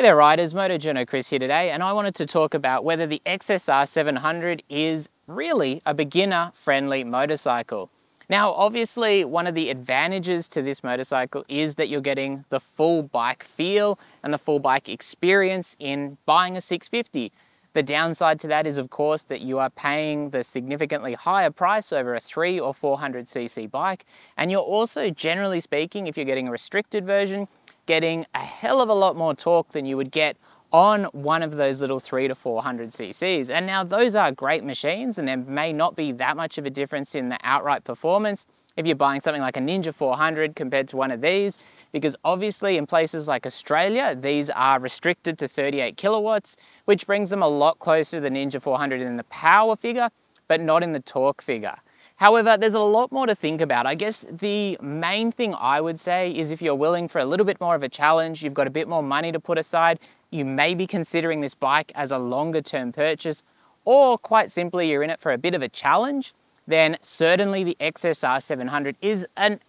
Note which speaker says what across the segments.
Speaker 1: there riders, Moto Journo Kris here today, and I wanted to talk about whether the XSR700 is really a beginner-friendly motorcycle. Now, obviously, one of the advantages to this motorcycle is that you're getting the full bike feel and the full bike experience in buying a 650. The downside to that is, of course, that you are paying the significantly higher price over a 300 or 400cc bike, and you're also, generally speaking, if you're getting a restricted version, getting a hell of a lot more torque than you would get on one of those little 300 to 400cc's. And now those are great machines, and there may not be that much of a difference in the outright performance if you're buying something like a Ninja 400 compared to one of these, because obviously in places like Australia, these are restricted to 38 kilowatts, which brings them a lot closer to the Ninja 400 in the power figure, but not in the torque figure. However, there's a lot more to think about. I guess the main thing I would say is if you're willing for a little bit more of a challenge, you've got a bit more money to put aside, you may be considering this bike as a longer term purchase, or quite simply you're in it for a bit of a challenge, then certainly the XSR700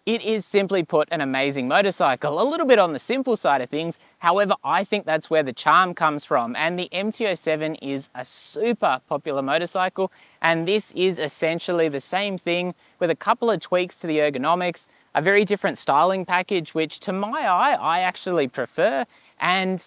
Speaker 1: is simply put an amazing motorcycle. A little bit on the simple side of things, however, I think that's where the charm comes from. And the MT-07 is a super popular motorcycle, and this is essentially the same thing with a couple of tweaks to the ergonomics, a very different styling package, which to my eye, I actually prefer. And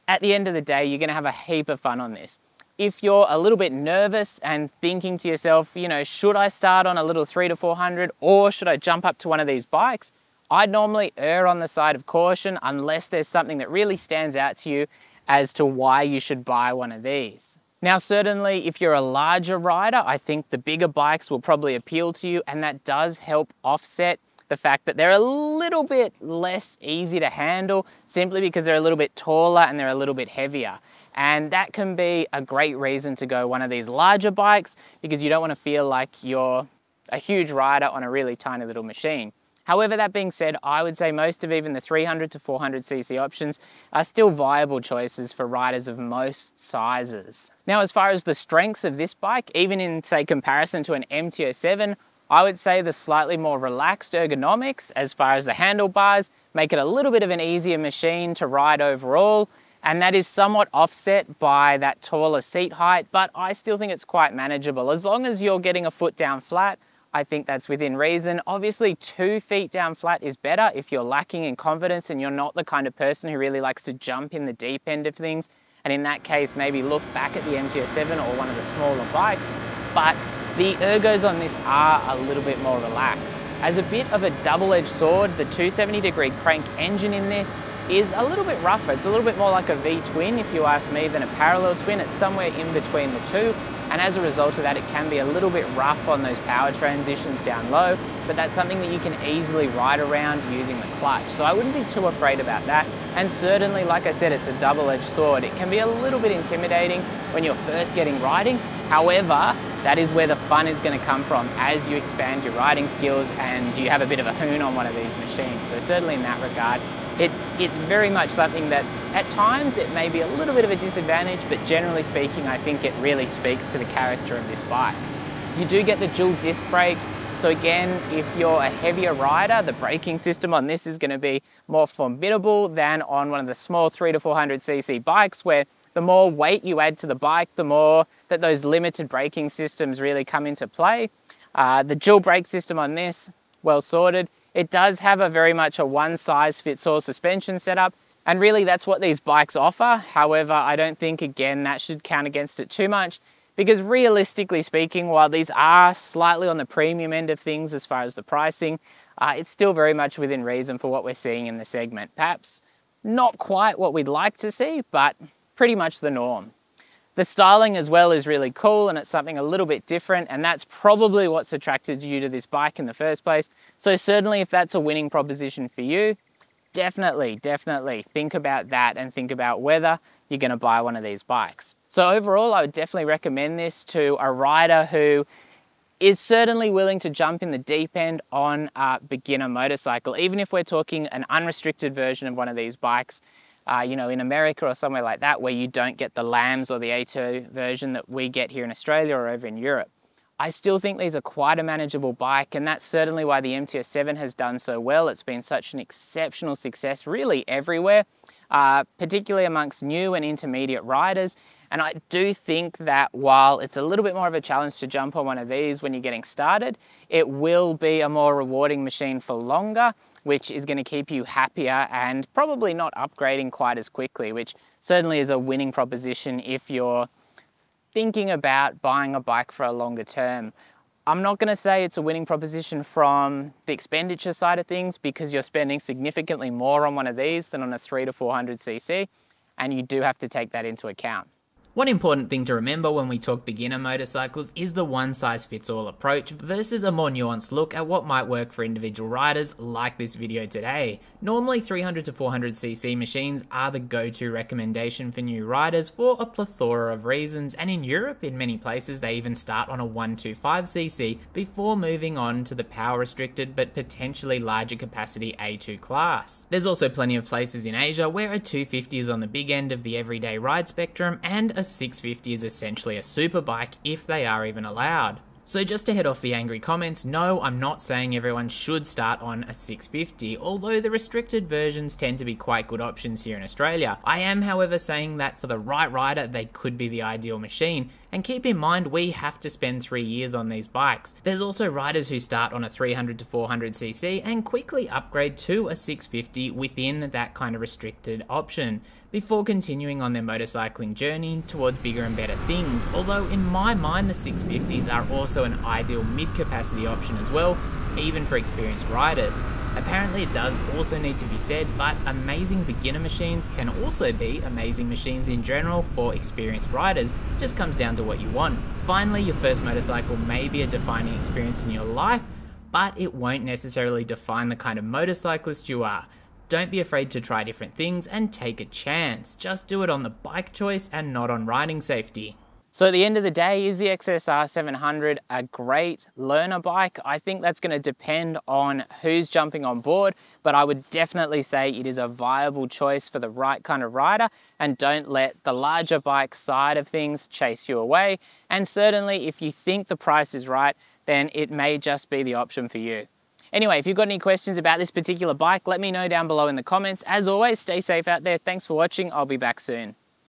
Speaker 1: at the end of the day, you're gonna have a heap of fun on this. If you're a little bit nervous and thinking to yourself, you know, should I start on a little 300 to 400 or should I jump up to one of these bikes? I'd normally err on the side of caution unless there's something that really stands out to you as to why you should buy one of these. Now, certainly if you're a larger rider, I think the bigger bikes will probably appeal to you, and that does help offset the fact that they're a little bit less easy to handle simply because they're a little bit taller and they're a little bit heavier. And that can be a great reason to go one of these larger bikes because you don't want to feel like you're a huge rider on a really tiny little machine. However, that being said, I would say most of even the 300 to 400cc options are still viable choices for riders of most sizes. Now, as far as the strengths of this bike, even in, say, comparison to an MT-07, I would say the slightly more relaxed ergonomics as far as the handlebars make it a little bit of an easier machine to ride overall, and that is somewhat offset by that taller seat height, but I still think it's quite manageable. As long as you're getting a foot down flat, I think that's within reason. Obviously, 2 feet down flat is better if you're lacking in confidence and you're not the kind of person who really likes to jump in the deep end of things, and in that case, maybe look back at the MT-07 or one of the smaller bikes, but the ergos on this are a little bit more relaxed. As a bit of a double-edged sword, the 270-degree crank engine in this is a little bit rougher. It's a little bit more like a V-twin, if you ask me, than a parallel twin. It's somewhere in between the two, and as a result of that, it can be a little bit rough on those power transitions down low, but that's something that you can easily ride around using the clutch. So I wouldn't be too afraid about that. And certainly, like I said, it's a double-edged sword. It can be a little bit intimidating when you're first getting riding. However, that is where the fun is going to come from as you expand your riding skills and you have a bit of a hoon on one of these machines. So certainly in that regard, it's very much something that at times it may be a little bit of a disadvantage, but generally speaking, I think it really speaks to the character of this bike. You do get the dual disc brakes. So again, if you're a heavier rider, the braking system on this is going to be more formidable than on one of the small 300 to 400cc bikes, where the more weight you add to the bike, the more that those limited braking systems really come into play. The dual brake system on this, well sorted. It does have a very much a one-size-fits-all suspension setup, and really that's what these bikes offer. However, I don't think, again, that should count against it too much, because realistically speaking, while these are slightly on the premium end of things as far as the pricing, it's still very much within reason for what we're seeing in the segment. Perhaps not quite what we'd like to see, but pretty much the norm. The styling as well is really cool, and it's something a little bit different, and that's probably what's attracted you to this bike in the first place. So certainly if that's a winning proposition for you, definitely think about that and think about whether you're going to buy one of these bikes. So overall, I would definitely recommend this to a rider who is certainly willing to jump in the deep end on a beginner motorcycle, even if we're talking an unrestricted version of one of these bikes. You know, in America or somewhere like that, where you don't get the lambs or the A2 version that we get here in Australia or over in Europe. I still think these are quite a manageable bike, and that's certainly why the MT-07 has done so well. It's been such an exceptional success really everywhere. particularly amongst new and intermediate riders. And I do think that while it's a little bit more of a challenge to jump on one of these when you're getting started, it will be a more rewarding machine for longer, which is going to keep you happier and probably not upgrading quite as quickly, which certainly is a winning proposition if you're thinking about buying a bike for a longer term. I'm not going to say it's a winning proposition from the expenditure side of things, because you're spending significantly more on one of these than on a 300 to 400cc, and you do have to take that into account. One important thing to remember when we talk beginner motorcycles is the one-size-fits-all approach versus a more nuanced look at what might work for individual riders like this video today. Normally 300 to 400cc machines are the go-to recommendation for new riders for a plethora of reasons, and in Europe in many places they even start on a 125cc before moving on to the power restricted but potentially larger capacity A2 class. There's also plenty of places in Asia where a 250 is on the big end of the everyday ride spectrum, and a 650 is essentially a super bike if they are even allowed. So just to head off the angry comments, no, I'm not saying everyone should start on a 650, although the restricted versions tend to be quite good options here in Australia. I am, however, saying that for the right rider, they could be the ideal machine. And keep in mind, we have to spend 3 years on these bikes. There's also riders who start on a 300 to 400cc and quickly upgrade to a 650 within that kind of restricted option, before continuing on their motorcycling journey towards bigger and better things, although in my mind the 650s are also an ideal mid-capacity option as well, even for experienced riders. Apparently it does also need to be said, but amazing beginner machines can also be amazing machines in general for experienced riders. It just comes down to what you want. Finally, your first motorcycle may be a defining experience in your life, but it won't necessarily define the kind of motorcyclist you are. Don't be afraid to try different things and take a chance. Just do it on the bike choice and not on riding safety. So at the end of the day, is the XSR700 a great learner bike? I think that's going to depend on who's jumping on board, but I would definitely say it is a viable choice for the right kind of rider, and don't let the larger bike side of things chase you away. And certainly if you think the price is right, then it may just be the option for you. Anyway, if you've got any questions about this particular bike, let me know down below in the comments. As always, stay safe out there. Thanks for watching. I'll be back soon.